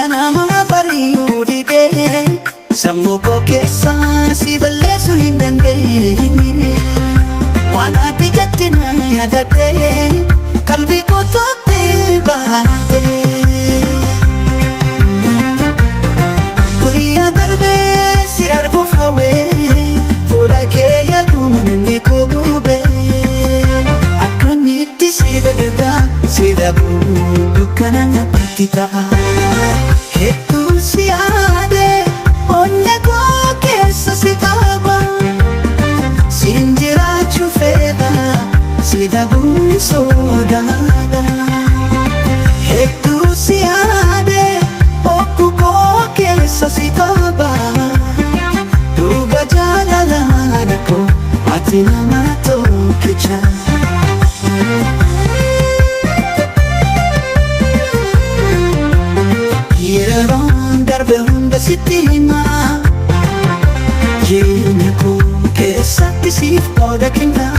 ganama bari'uu didee sammuu koo keessaa si balleessuu hin dandeenye. Waan ati jette na yaadadhee qalbii koo tooftee baatee. Guyyaa darbee si arguuf hawwee fuula kee yaaduun inni koo gubee. Akkamitti si dagadaa si dhabuu dukkana natti ta'a. Hedduu si yaadee onnee koo keessa si qaba. Siin jiraachuu fedha si dhabuu sodaadha. Hedduu si yaadee bokkuu koo keessa si qaba. Dhuga jaalala koo ati nama tokkicha. Yeroon darbe hunda sitti himaa jireenya koo keessatti siif qooda kennaa.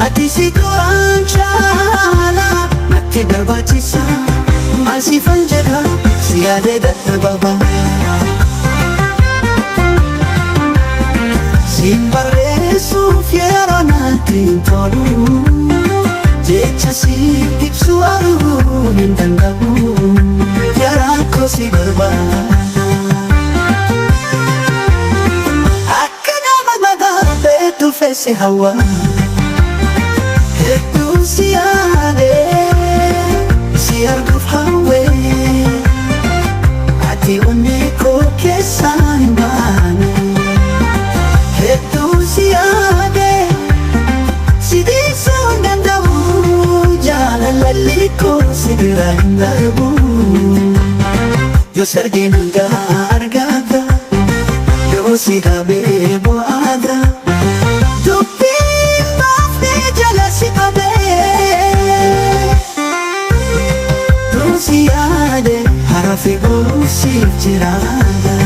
Ati si duraan caala natti barbaachisa. Maal siifan jedha si yaadee dadhababa. Siin barreessuuf yeroo natti hin tolu. Jecha siif ibsu arguun hin danda'u. Garaan koo si barbaada. Akka nama magaalee dhufeesse hawaa. Hedduu si yaadee si arguuf hawwee. Ati onnee koo keessaa hin baane. Hedduu si yaadee si dhiisuu hin danda'u. Jaalalli koo si bira hin darbu. Yoo sargeen argata yoo si dhabee bo'aadha. Dubbiin baafnee jala si qabee. Tun si yaade harafi siif jiraata.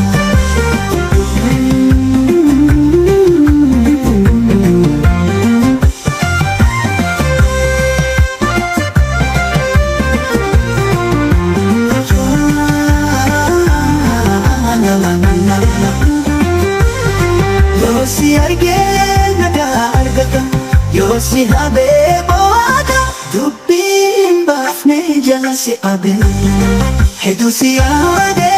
Yoo si argee nagaa argata yoo si dhabee bo'aadha. Dubbiin baafnee jala si qabee. Hedduu si yaadee